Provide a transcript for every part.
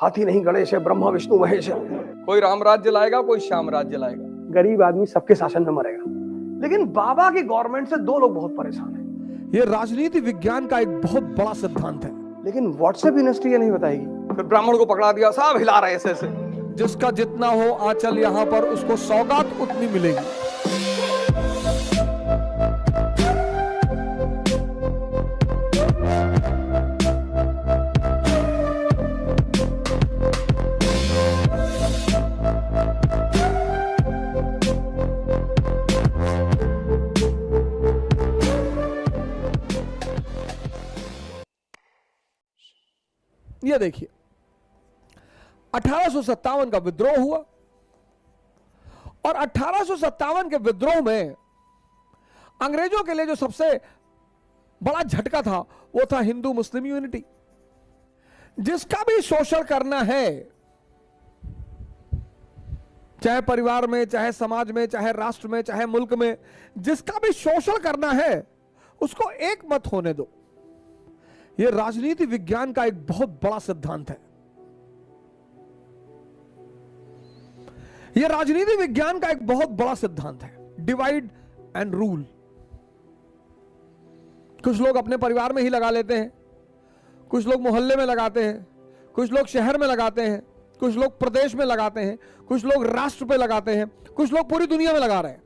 हाथी नहीं गणेश है, ब्रह्मा विष्णु महेश है। कोई राम राज्य लाएगा, कोई श्याम राज्य लाएगा। गरीब आदमी सबके शासन में मरेगा। लेकिन बाबा की गवर्नमेंट से दो लोग बहुत परेशान हैं। ये राजनीति विज्ञान का एक बहुत बड़ा सिद्धांत है, लेकिन व्हाट्सएप यूनिवर्सिटी ये नहीं बताएगी। फिर ब्राह्मण को पकड़ा दिया, सब हिला रहे ऐसे ऐसे। जिसका जितना हो आंचल यहाँ पर उसको सौगात उतनी मिलेगी। ये देखिए 1857 का विद्रोह हुआ और 1857 के विद्रोह में अंग्रेजों के लिए जो सबसे बड़ा झटका था वो था हिंदू मुस्लिम यूनिटी। जिसका भी शोषण करना है, चाहे परिवार में, चाहे समाज में, चाहे राष्ट्र में, चाहे मुल्क में, जिसका भी शोषण करना है उसको एक मत होने दो। यह राजनीति विज्ञान का एक बहुत बड़ा सिद्धांत है। यह राजनीति विज्ञान का एक बहुत बड़ा सिद्धांत है, डिवाइड एंड रूल। कुछ लोग अपने परिवार में ही लगा लेते हैं, कुछ लोग मोहल्ले में लगाते हैं, कुछ लोग शहर में लगाते हैं, कुछ लोग प्रदेश में लगाते हैं, कुछ लोग राष्ट्र पे लगाते हैं, कुछ लोग पूरी दुनिया में लगा रहे हैं।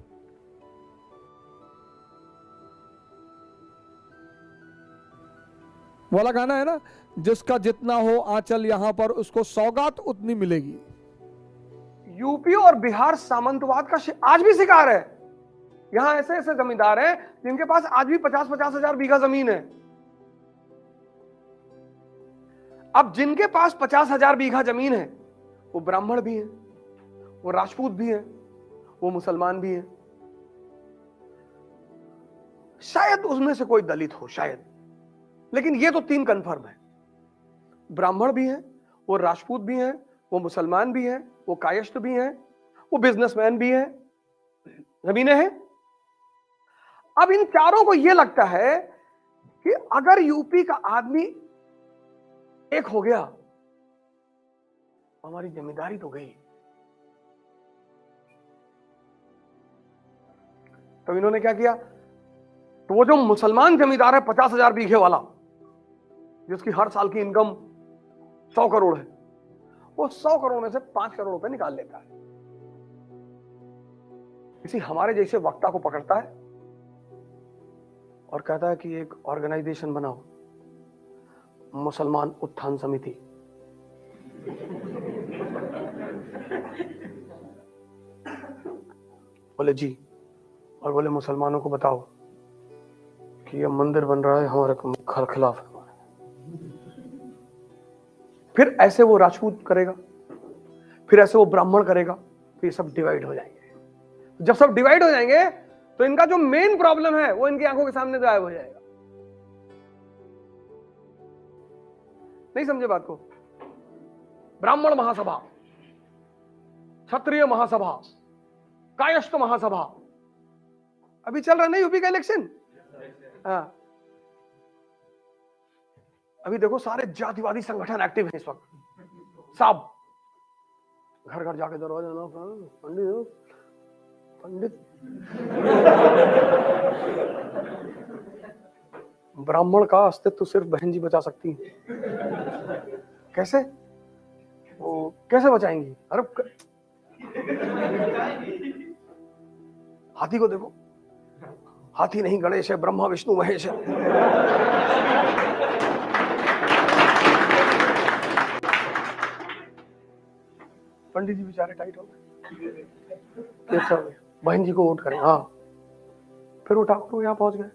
वाला गाना है ना, जिसका जितना हो आंचल यहां पर उसको सौगात उतनी मिलेगी। यूपी और बिहार सामंतवाद का आज भी शिकार है। यहां ऐसे ऐसे जमींदार हैं जिनके पास आज भी 50-50 हजार बीघा जमीन है। अब जिनके पास 50,000 बीघा जमीन है वो ब्राह्मण भी हैं, वो राजपूत भी हैं, वो मुसलमान भी हैं, शायद उसमें से कोई दलित हो, शायद। लेकिन ये तो 3 कंफर्म है, ब्राह्मण भी हैं, वो राजपूत भी हैं, वो मुसलमान भी हैं, वो कायस्थ भी हैं, वो बिजनेसमैन भी हैं, जमीनें हैं। अब इन चारों को यह लगता है कि अगर यूपी का आदमी एक हो गया हमारी जमींदारी तो गई। तो इन्होंने क्या किया, तो वो जो मुसलमान जमींदार है 50,000 बीघे वाला, जिसकी हर साल की इनकम 100 करोड़ है, वो 100 करोड़ में से 5 करोड़ रुपए निकाल लेता है। किसी हमारे जैसे वक्ता को पकड़ता है और कहता है कि एक ऑर्गेनाइजेशन बनाओ, मुसलमान उत्थान समिति। बोले जी, और बोले मुसलमानों को बताओ कि ये मंदिर बन रहा है हमारे खिलाफ है। फिर ऐसे वो राजपूत करेगा, फिर ऐसे वो ब्राह्मण करेगा, फिर सब डिवाइड हो जाएंगे। जब सब डिवाइड हो जाएंगे तो इनका जो मेन प्रॉब्लम है वो इनकी आंखों के सामने गायब हो जाएगा। नहीं समझे बात को? ब्राह्मण महासभा, क्षत्रिय महासभा, कायस्थ महासभा, अभी चल रहा नहीं यूपी का इलेक्शन। हाँ, अभी देखो सारे जातिवादी संगठन एक्टिव हैं इस वक्त। सब घर घर जाके दरवाजा ना, पंडित पंडित ब्राह्मण का अस्तित्व सिर्फ बहन जी बचा सकती है। कैसे? वो कैसे बचाएंगी? अरे हाथी को देखो, हाथी नहीं गणेश है, ब्रह्मा विष्णु महेश है। पंडित जी बेचारे टाइट हो गए। अच्छा बहन जी को वोट करें। हाँ, फिर वो ठाकुर यहाँ पहुंच गए।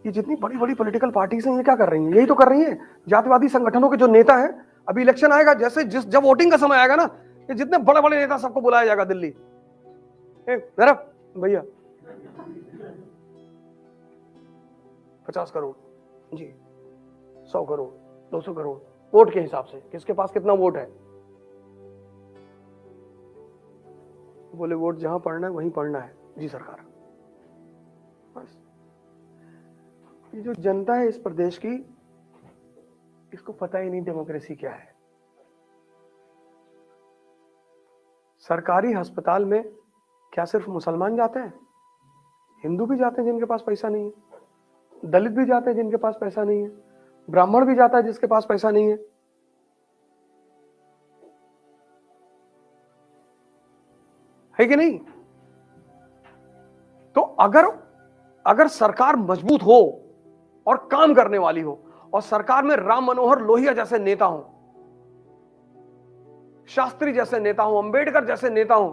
ये जितनी बड़ी बड़ी पॉलिटिकल पार्टीज हैं ये क्या कर रही हैं? यही तो कर रही हैं। जातिवादी संगठनों के जो नेता हैं, अभी इलेक्शन आएगा, जैसे जब वोटिंग का समय आएगा ना, ये जितने बड़े बड़े नेता सबको बुलाया जाएगा दिल्ली। जरा भैया 50 करोड़ जी, 100 करोड़, 200 करोड़, वोट के हिसाब से किसके पास कितना वोट है। बोले वोट जहां पड़ना है वहीं पड़ना है जी सरकार। बस ये जो जनता है इस प्रदेश की, इसको पता ही नहीं डेमोक्रेसी क्या है। सरकारी अस्पताल में क्या सिर्फ मुसलमान जाते हैं? हिंदू भी जाते हैं जिनके पास पैसा नहीं है, दलित भी जाते हैं जिनके पास पैसा नहीं है, ब्राह्मण भी जाता है जिसके पास पैसा नहीं है कि नहीं? तो अगर सरकार मजबूत हो और काम करने वाली हो, और सरकार में राम मनोहर लोहिया जैसे नेता हो, शास्त्री जैसे नेता हो, अंबेडकर जैसे नेता हो,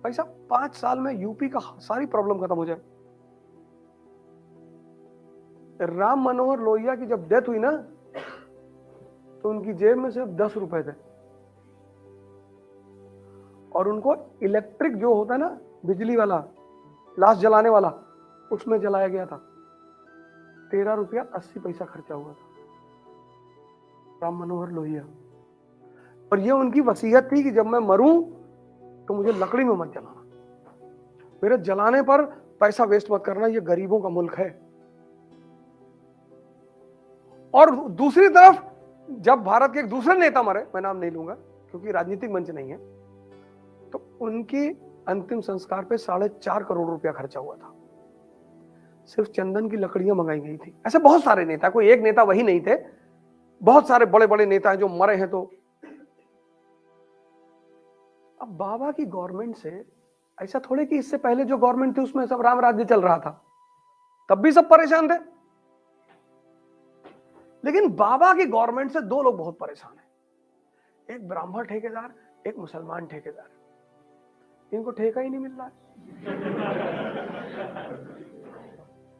भाई साहब 5 साल में यूपी का सारी प्रॉब्लम खत्म हो जाए। राम मनोहर लोहिया की जब डेथ हुई ना, तो उनकी जेब में सिर्फ 10 रुपए थे, और उनको इलेक्ट्रिक जो होता है ना, बिजली वाला लाश जलाने वाला, उसमें जलाया गया था। 13 रुपया 80 पैसा खर्चा हुआ था। राम मनोहर लोहिया। और ये उनकी वसीयत थी कि जब मैं मरूं तो मुझे लकड़ी में मत जलाना, मेरे जलाने पर पैसा वेस्ट मत करना, ये गरीबों का मुल्क है। और दूसरी तरफ जब भारत के एक दूसरे नेता मरे, मैं नाम नहीं लूंगा क्योंकि राजनीतिक मंच नहीं है, तो उनकी अंतिम संस्कार पे 4.5 करोड़ रुपया खर्चा हुआ था। सिर्फ चंदन की लकड़ियां मंगाई गई थी। ऐसे बहुत सारे नेता, कोई एक नेता वही नहीं थे, बहुत सारे बड़े बड़े नेता हैं जो मरे हैं। तो अब बाबा की गवर्नमेंट से ऐसा थोड़े कि इससे पहले जो गवर्नमेंट थी उसमें सब राम राज्य चल रहा था, तब भी सब परेशान थे। लेकिन बाबा की गवर्नमेंट से 2 लोग बहुत परेशान हैं, एक ब्राह्मण ठेकेदार, एक मुसलमान ठेकेदार। इनको ठेका ही नहीं मिल रहा है।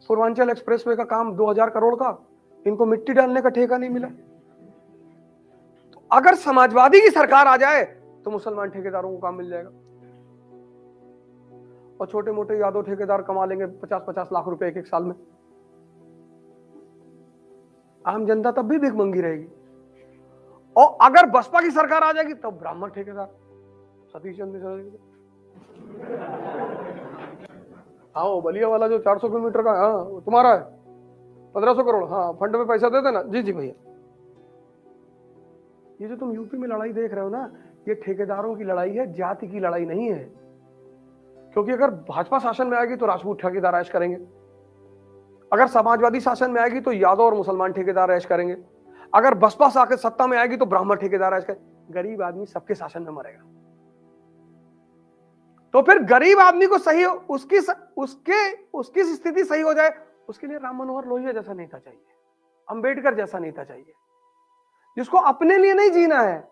पूर्वांचल एक्सप्रेसवे का काम 2000 करोड़ का, इनको मिट्टी डालने का ठेका नहीं मिला। तो अगर समाजवादी की सरकार आ जाए तो मुसलमान ठेकेदारों को काम मिल जाएगा, और छोटे मोटे यादव ठेकेदार कमा लेंगे 50-50 लाख रुपए एक साल में। आम जनता तब भी भिखमंगी रहेगी। और अगर बसपा की सरकार आ जाएगी तब ब्राह्मण ठेकेदार सतीश चंद्र मिश्रा, हाँ वो बलिया वाला जो 400 किलोमीटर का, हाँ तुम्हारा है 1500 करोड़, हाँ फंड में पैसा दे देना। जी जी भैया। ये जो तुम यूपी में लड़ाई देख रहे हो ना, ये ठेकेदारों की लड़ाई है, जाति की लड़ाई नहीं है। क्योंकि अगर भाजपा शासन में आएगी तो राजपूत ठेकेदार ऐश करेंगे, अगर समाजवादी शासन में आएगी तो यादव और मुसलमान ठेकेदार ऐश करेंगे, अगर बसपा सत्ता में आएगी तो ब्राह्मण ठेकेदार ऐश करेंगे। गरीब आदमी सबके शासन में मरेगा। तो फिर गरीब आदमी को सही, उसकी स्थिति सही हो जाए, उसके लिए राम मनोहर लोहिया जैसा नेता चाहिए, अंबेडकर जैसा नेता चाहिए, जिसको अपने लिए नहीं जीना है,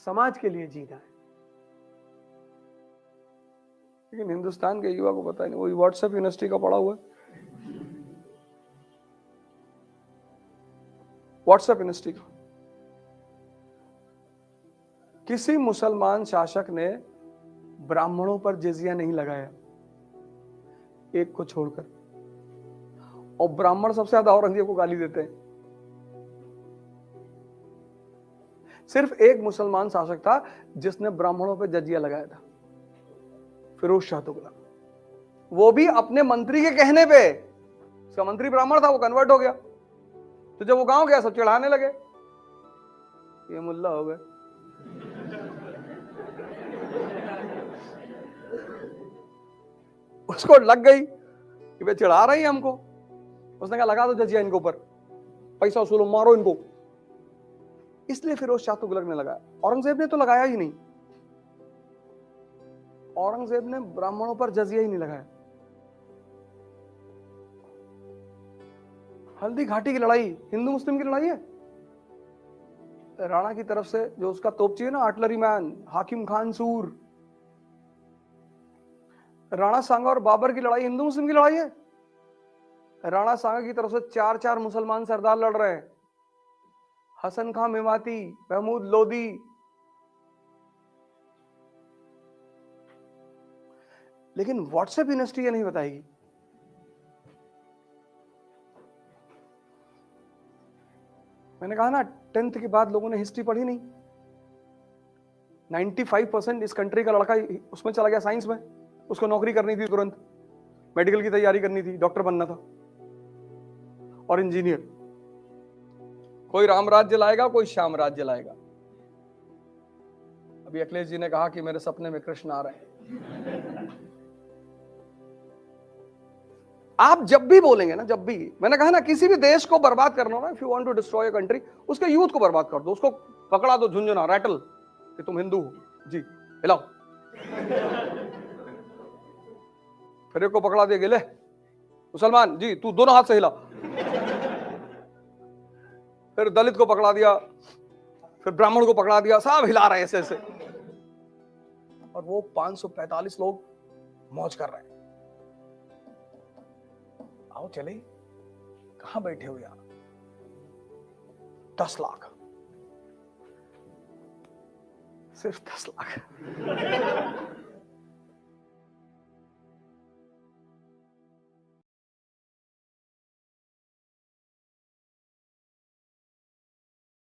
समाज के लिए जीना है। लेकिन हिंदुस्तान के युवा को पता नहीं, वो व्हाट्सएप यूनिवर्सिटी का पढ़ा हुआ है, व्हाट्सएप यूनिवर्सिटी का। किसी मुसलमान शासक ने ब्राह्मणों पर जिजिया नहीं लगाया, एक को छोड़कर। और ब्राह्मण सबसे ज्यादा औरंगजेब को गाली देते हैं। सिर्फ एक मुसलमान शासक था जिसने ब्राह्मणों पर जजिया लगाया था, फिरोज शाह तुगलक। वो भी अपने मंत्री के कहने पे। उसका मंत्री ब्राह्मण था, वो कन्वर्ट हो गया, तो जब वो गांव गया सब चिढ़ाने लगे, ये मुल्ला हो गए। उसको लग गई कि वे चिढ़ा रही है हमको। उसने कहा लगा दो जजिया इनके ऊपर, पैसा वसूलो, मारो इनको। इसलिए फिरोज शाह तुगलक ने लगाया। औरंगजेब ने तो लगाया ही नहीं। औरंगजेब ने ब्राह्मणों पर जजिया ही नहीं लगाया। हल्दी घाटी की लड़ाई हिंदू मुस्लिम की लड़ाई है। राणा की तरफ से जो उसका तोपची है ना, आर्टिलरी मैन हाकिम खान सूर। राणा सांगा और बाबर की लड़ाई हिंदू मुस्लिम की लड़ाई है। राणा सांगा की तरफ से 4-4 मुसलमान सरदार लड़ रहे हैं, हसन खां मेवाती, महमूद लोदी। लेकिन व्हाट्सएप यूनिवर्सिटी ये नहीं बताएगी। मैंने कहा ना, 10th के बाद लोगों ने हिस्ट्री पढ़ी नहीं। 95% इस कंट्री का लड़का उसमें चला गया, साइंस में। उसको नौकरी करनी थी तुरंत, मेडिकल की तैयारी करनी थी, डॉक्टर बनना था और इंजीनियर। कोई राम राज्य लाएगा, कोई श्याम राज्य लाएगा। अभी अखिलेश जी ने कहा कि मेरे सपने में कृष्ण आ रहे हैं। आप जब भी बोलेंगे ना, जब भी, मैंने कहा ना, किसी भी देश को बर्बाद करना हो ना, if you want to destroy a country, उसके यूथ को बर्बाद कर दो, उसको पकड़ा दो झुंझुना, रैटल, कि तुम हिंदू हो जी, हिलाओ। फिर एक को पकड़ा दिया, गिले मुसलमान जी, तू दोनों हाथ से हिला। फिर दलित को पकड़ा दिया, फिर ब्राह्मण को पकड़ा दिया, सब हिला रहे ऐसे ऐसे, और वो 545 लोग मौज कर रहे हैं। आओ चले, कहां बैठे हो यार? 10 लाख, सिर्फ 10 लाख।